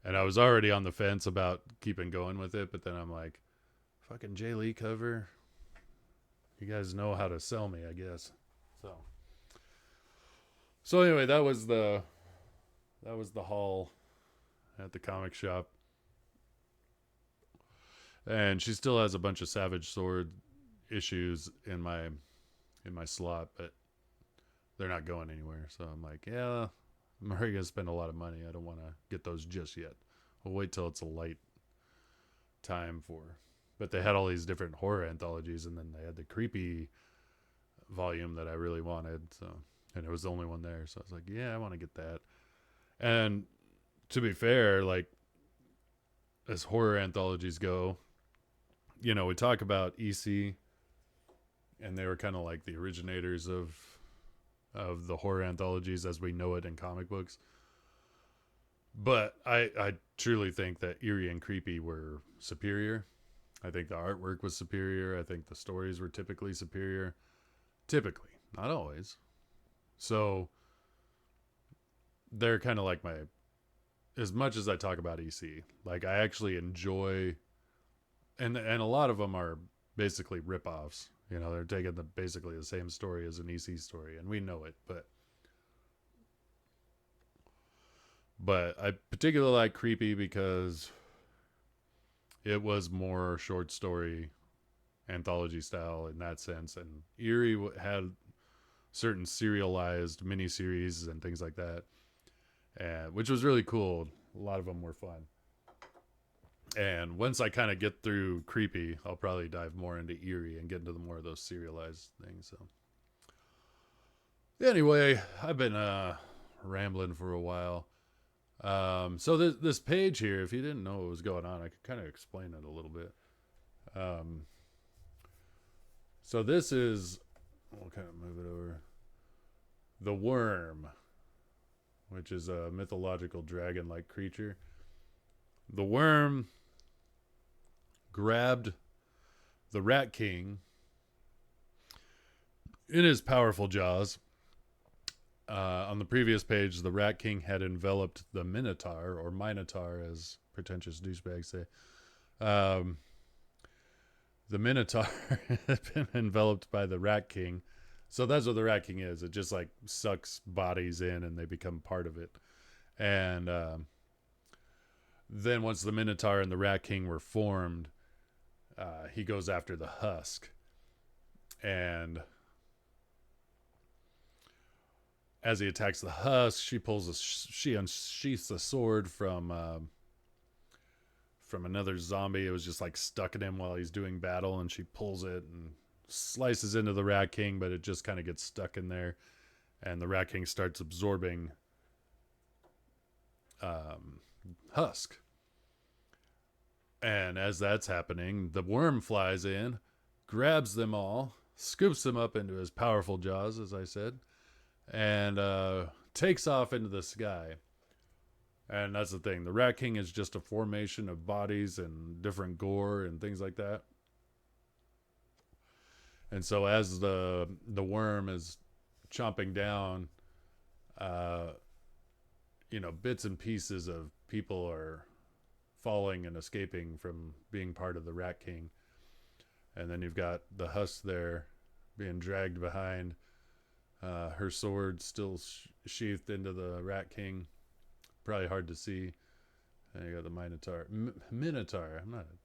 And I was already on the fence about keeping going with it, but then I'm like, fucking Jay Lee cover. You guys know how to sell me, I guess. So anyway, that was the haul at the comic shop. And she still has a bunch of Savage Sword issues in my slot, but they're not going anywhere. So I'm like, yeah, I'm already going to spend a lot of money. I don't want to get those just yet. We'll wait till it's a light time for. But they had all these different horror anthologies, and then they had the creepy volume that I really wanted. So, and it was the only one there. So I was like, yeah, I want to get that. And to be fair, like, as horror anthologies go, we talk about EC, and they were kind of like the originators of the horror anthologies as we know it in comic books. But I truly think that Eerie and Creepy were superior. I think the artwork was superior. I think the stories were typically superior. Typically, not always. So they're kind of like as much as I talk about EC, like, I actually enjoy, and a lot of them are basically ripoffs. They're taking basically the same story as an EC story, and we know it, but I particularly like Creepy because it was more short story anthology style in that sense, and Eerie had certain serialized miniseries and things like that, which was really cool. A lot of them were fun. And once I kind of get through Creepy, I'll probably dive more into Eerie and get into more of those serialized things. So anyway, I've been rambling for a while. So this page here, if you didn't know what was going on, I could kind of explain it a little bit. So this is, we'll kind of move it over. The Worm, which is a mythological dragon-like creature. The Worm grabbed the Rat King in his powerful jaws. On the previous page, the Rat King had enveloped the Minotaur, or Minotaur, as pretentious douchebags say. The Minotaur had been enveloped by the Rat King. So that's what the Rat King is. It just like sucks bodies in and they become part of it. And then once the Minotaur and the Rat King were formed, he goes after the husk. And as he attacks the husk, she unsheaths a sword from another zombie. It was just like stuck in him while he's doing battle, and she pulls it and slices into the Rat King, but it just kind of gets stuck in there, and the Rat King starts absorbing husk. And as that's happening, the Worm flies in, grabs them all, scoops them up into his powerful jaws, as I said, and takes off into the sky. And that's the thing. The Rat King is just a formation of bodies and different gore and things like that. And so as the Worm is chomping down, bits and pieces of people are falling and escaping from being part of the Rat King. And then you've got the husk there being dragged behind, her sword still sheathed into the Rat King. Probably hard to see. And you got the Minotaur. Minotaur. I'm not a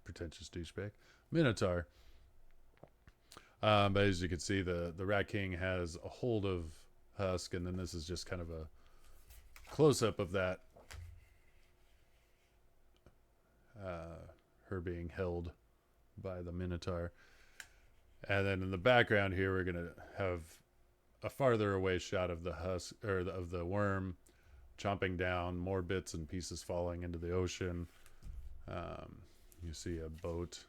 pretentious douchebag. Minotaur. But as you can see, the Rat King has a hold of Husk, and then this is just kind of a close-up of that. Her being held by the Minotaur. And then in the background here, we're going to have a farther away shot of the husk, or of the worm chomping down, more bits and pieces falling into the ocean. You see a boat,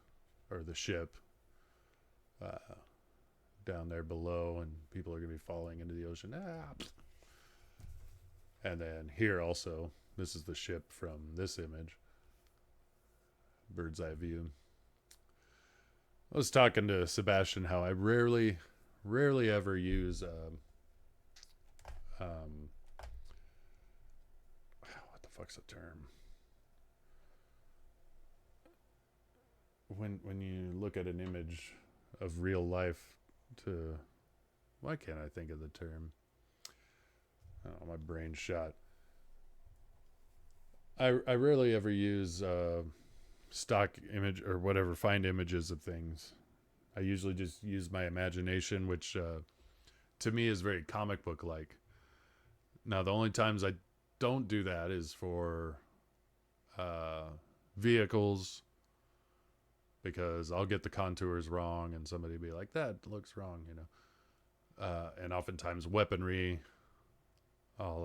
or the ship, down there below, and people are going to be falling into the ocean. And then here also, this is the ship from this image. Bird's eye view. I was talking to Sebastian how I rarely ever use what the fuck's the term? When you look at an image of real life to, why can't I think of the term? Oh, my brain's shot. I rarely ever use stock image or whatever, find images of things. I usually just use my imagination, which to me is very comic book like. Now the only times I don't do that is for vehicles, because I'll get the contours wrong and somebody be like, that looks wrong, you know. And oftentimes weaponry, I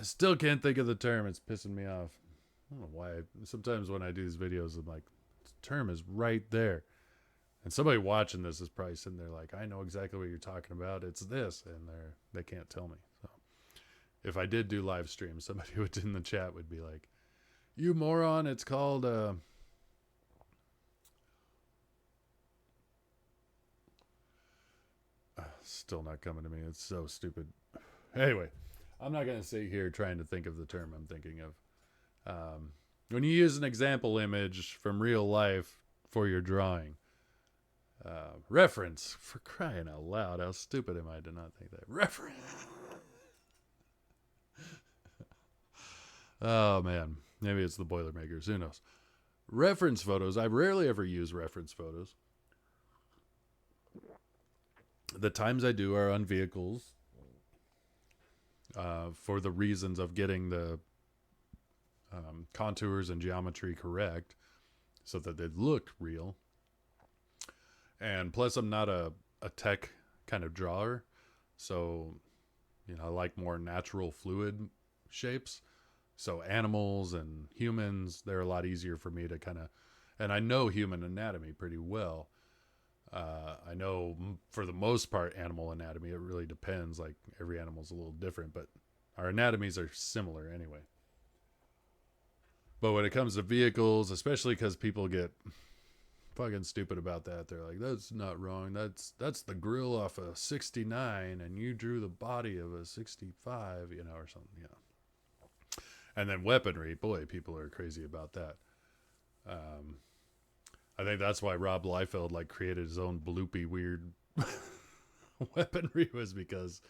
still can't think of the term. It's pissing me off. I don't know why. Sometimes when I do these videos, I'm like, the term is right there. And somebody watching this is probably sitting there like, I know exactly what you're talking about. It's this. And they can't tell me. So if I did do live stream, somebody would in the chat would be like, you moron, it's called still not coming to me. It's so stupid. Anyway, I'm not going to sit here trying to think of the term I'm thinking of. When you use an example image from real life for your drawing, reference, for crying out loud, how stupid am I to not think that? Reference. Oh man, maybe it's the Boilermakers, who knows. Reference photos, I rarely ever use reference photos. The times I do are on vehicles, for the reasons of getting the contours and geometry correct so that they look real. And plus I'm not a tech kind of drawer, so you know, I like more natural fluid shapes. So animals and humans, they're a lot easier for me to kind of, and I know human anatomy pretty well. I know for the most part animal anatomy. It really depends, like every animal's a little different, but our anatomies are similar anyway. But when it comes to vehicles, especially because people get fucking stupid about that, they're like, that's not wrong, that's the grill off a 69 and you drew the body of a 65, you know, or something, you know. And then weaponry, boy, people are crazy about that. I think that's why Rob Liefeld like created his own bloopy weird weaponry, was because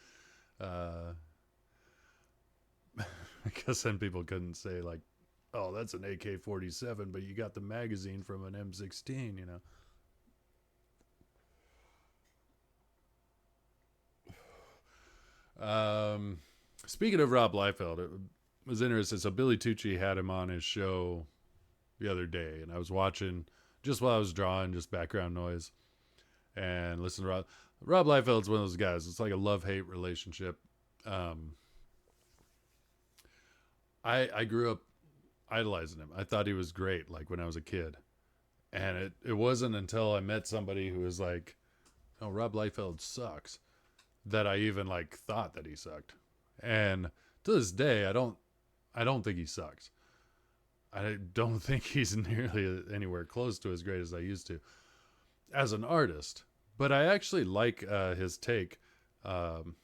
then people couldn't say like, oh, that's an AK-47, but you got the magazine from an M16, you know. Speaking of Rob Liefeld, it was interesting. So Billy Tucci had him on his show the other day, and I was watching just while I was drawing, just background noise, and listen to Rob. Rob Liefeld's one of those guys. It's like a love-hate relationship. I grew up idolizing him. I thought he was great, like when I was a kid. And it wasn't until I met somebody who was like, oh, Rob Liefeld sucks, that I even like thought that he sucked. And to this day, I don't think he sucks. I don't think he's nearly anywhere close to as great as I used to as an artist. But I actually like his take on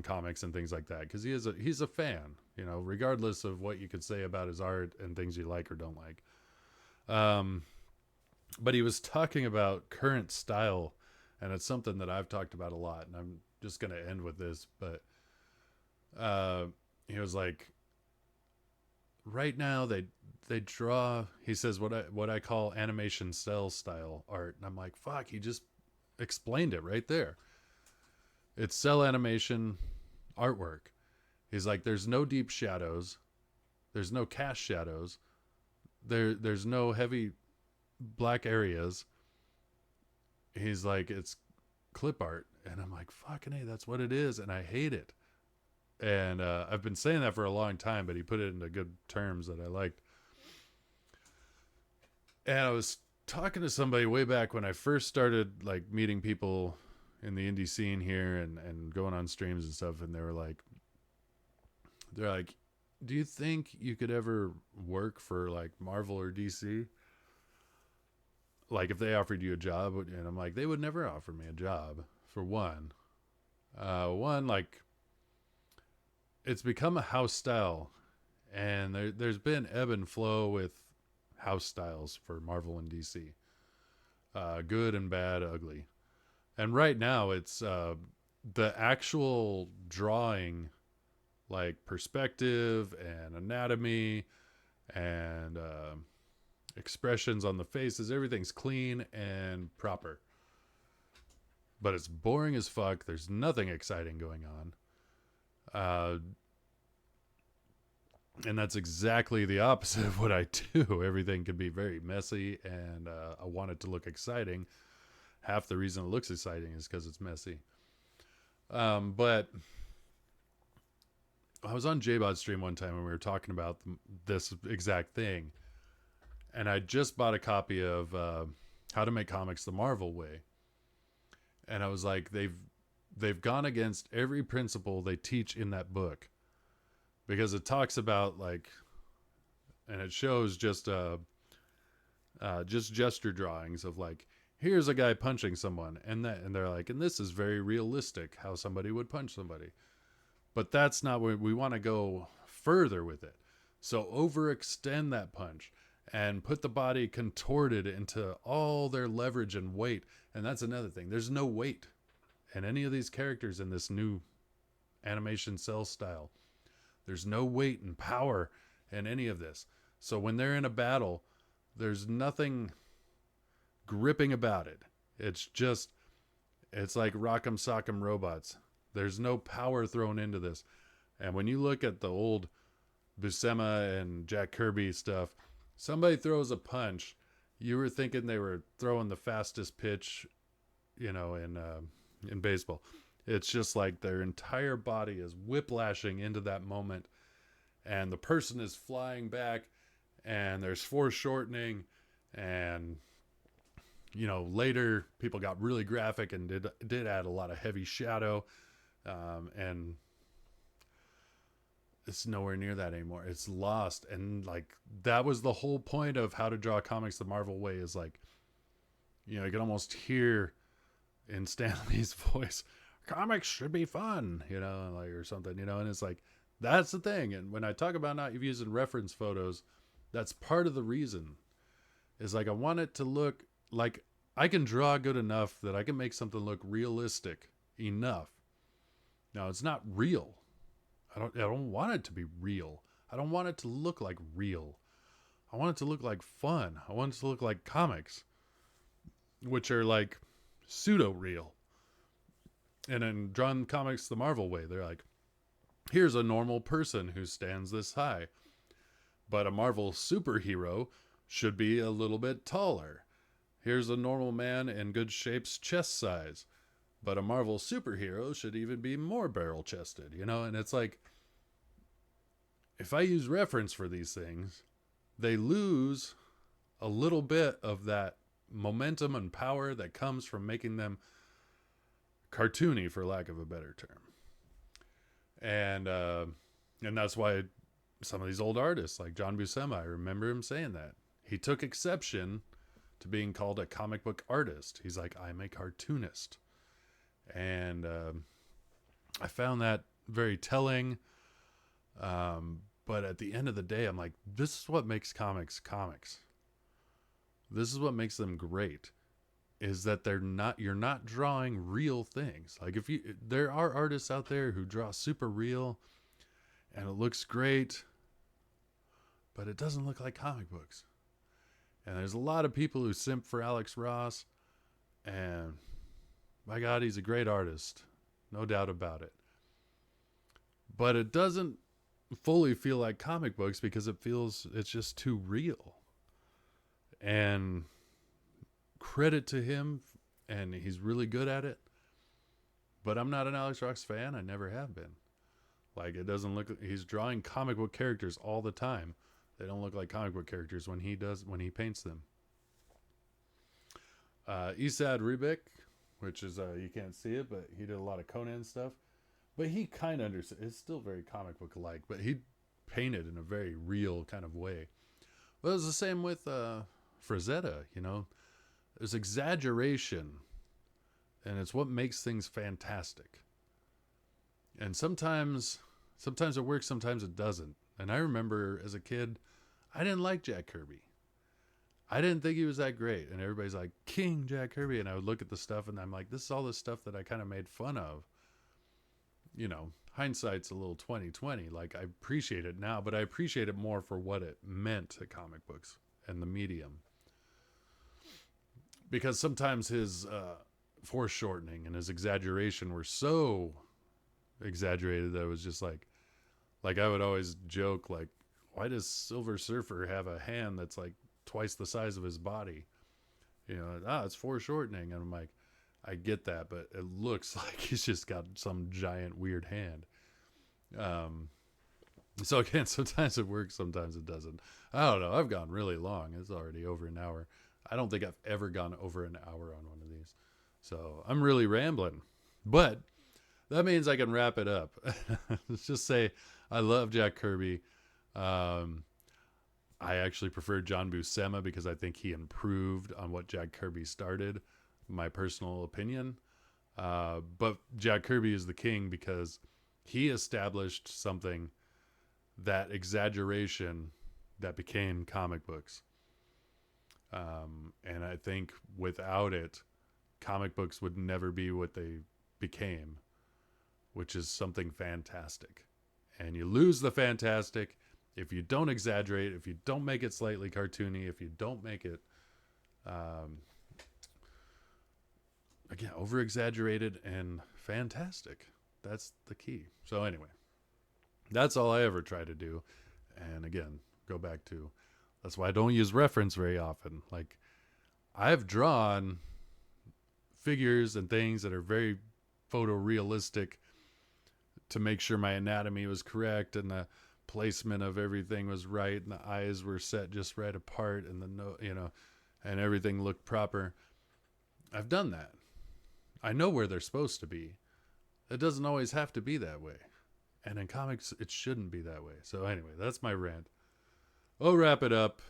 comics and things like that, because he's a fan. regardless of what you could say about his art and things you like or don't like. Um, but he was talking about current style, and it's something that I've talked about a lot, and I'm just going to end with this. But he was like, right now they draw, he says, what I call animation cell style art, and I'm like, fuck, he just explained it right there. It's cell animation artwork. He's like, there's no deep shadows, there's no cast shadows, there's no heavy black areas. He's like, it's clip art. And I'm like, fucking A, that's what it is. And I hate it. And I've been saying that for a long time, but he put it into good terms that I liked. And I was talking to somebody way back when I first started like meeting people in the indie scene here and going on streams and stuff. And they're like, do you think you could ever work for like Marvel or DC? Like if they offered you a job, and I'm like, they would never offer me a job, for one. Like, it's become a house style, and there's been ebb and flow with house styles for Marvel and DC. Good and bad, ugly. And right now it's the actual drawing, like perspective and anatomy and expressions on the faces, everything's clean and proper. But it's boring as fuck. There's nothing exciting going on. And that's exactly the opposite of what I do. Everything can be very messy, and I want it to look exciting. Half the reason it looks exciting is because it's messy. But I was on JBod's stream one time and we were talking about this exact thing. And I just bought a copy of How to Make Comics the Marvel Way. And I was like, they've gone against every principle they teach in that book. Because it talks about like, and it shows just gesture drawings of like, here's a guy punching someone, and they're like, and this is very realistic how somebody would punch somebody. But that's not where we want to go further with it. So overextend that punch and put the body contorted into all their leverage and weight. And that's another thing. There's no weight in any of these characters in this new animation cell style. There's no weight and power in any of this. So when they're in a battle, there's nothing gripping about it. It's like Rock'em Sock'em Robots. There's no power thrown into this. And when you look at the old Buscema and Jack Kirby stuff, somebody throws a punch, you were thinking they were throwing the fastest pitch, in baseball. It's just like their entire body is whiplashing into that moment, and the person is flying back, and there's foreshortening, and later people got really graphic and did add a lot of heavy shadow, and it's nowhere near that anymore. It's lost. And like, that was the whole point of How to Draw Comics the Marvel Way, is like, you can almost hear in Stan Lee's voice, comics should be fun, like, or something, and it's like, that's the thing. And when I talk about not using reference photos, that's part of the reason, is like, I want it to look like I can draw good enough that I can make something look realistic enough. Now, it's not real. I don't want it to be real. I don't want it to look like real. I want it to look like fun. I want it to look like comics, which are like pseudo real. And in Drawn Comics the Marvel Way, they're like, here's a normal person who stands this high, but a Marvel superhero should be a little bit taller. Here's a normal man in good shape's chest size, but a Marvel superhero should even be more barrel chested, and it's like, if I use reference for these things, they lose a little bit of that momentum and power that comes from making them cartoony, for lack of a better term. And that's why some of these old artists, like John Buscema, I remember him saying that. He took exception to being called a comic book artist. He's like, I'm a cartoonist. And I found that very telling. But at the end of the day, I'm like, this is what makes comics comics. This is what makes them great. Is that you're not drawing real things. Like there are artists out there who draw super real and it looks great, but it doesn't look like comic books. And there's a lot of people who simp for Alex Ross, and my God, he's a great artist. No doubt about it. But it doesn't fully feel like comic books because it's just too real. And credit to him, and he's really good at it. But I'm not an Alex Ross fan. I never have been. Like, it doesn't look... He's drawing comic book characters all the time. They don't look like comic book characters when he paints them. Esad Ribic, which is, you can't see it, but he did a lot of Conan stuff. But he kind of it's still very comic book-like, but he painted in a very real kind of way. Well, it was the same with Frazetta, you know. There's exaggeration, and it's what makes things fantastic. And sometimes it works, sometimes it doesn't. And I remember as a kid, I didn't like Jack Kirby. I didn't think he was that great. And everybody's like, King Jack Kirby. And I would look at the stuff and I'm like, this is all the stuff that I kind of made fun of. You know, hindsight's a little 20/20. Like, I appreciate it now, but I appreciate it more for what it meant to comic books and the medium. Because sometimes his foreshortening and his exaggeration were so exaggerated that it was just like I would always joke, like, why does Silver Surfer have a hand that's like twice the size of his body? You know, it's foreshortening. And I'm like, I get that, but it looks like he's just got some giant weird hand. So again, sometimes it works, sometimes it doesn't. I don't know. I've gone really long. It's already over an hour. I don't think I've ever gone over an hour on one of these. So I'm really rambling. But that means I can wrap it up. Let's just say I love Jack Kirby. I actually prefer John Buscema because I think he improved on what Jack Kirby started. My personal opinion. But Jack Kirby is the king because he established something, that exaggeration that became comic books. And I think without it, comic books would never be what they became, which is something fantastic. And you lose the fantastic if you don't exaggerate, if you don't make it slightly cartoony, if you don't make it, again, over-exaggerated and fantastic. That's the key. So anyway, that's all I ever try to do. And again, go back to, that's why I don't use reference very often. Like, I've drawn figures and things that are very photorealistic to make sure my anatomy was correct and the placement of everything was right and the eyes were set just right apart and and everything looked proper. I've done that. I know where they're supposed to be. It doesn't always have to be that way. And in comics, it shouldn't be that way. So anyway, that's my rant. I'll wrap it up.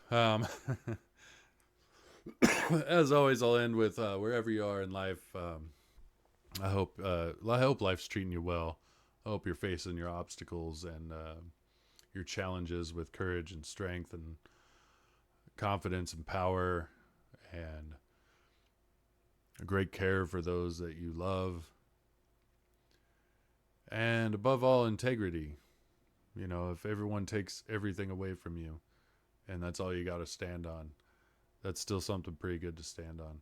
As always, I'll end with wherever you are in life. I hope life's treating you well. I hope you're facing your obstacles and your challenges with courage and strength and confidence and power and a great care for those that you love. And above all, integrity. You know, if everyone takes everything away from you and that's all you got to stand on, that's still something pretty good to stand on.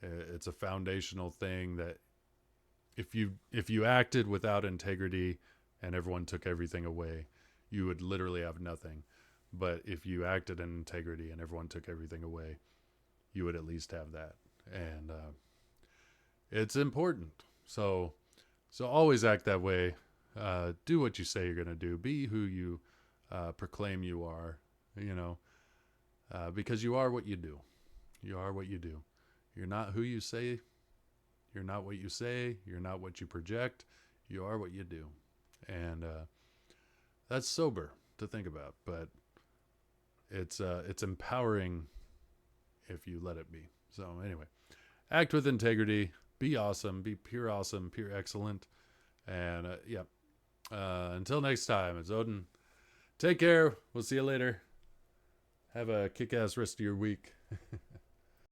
It's a foundational thing that if you acted without integrity and everyone took everything away, you would literally have nothing. But if you acted in integrity and everyone took everything away, you would at least have that. And it's important. So always act that way. Do what you say you're going to do. Be who you proclaim you are, because you are what you do. You are what you do. You're not who you say. You're not what you say. You're not what you project. You are what you do. And that's sober to think about, but it's empowering if you let it be. So anyway, act with integrity. Be awesome. Be pure awesome. Pure excellent. And Until next time, it's Odin. Take care. We'll see you later. Have a kick-ass rest of your week.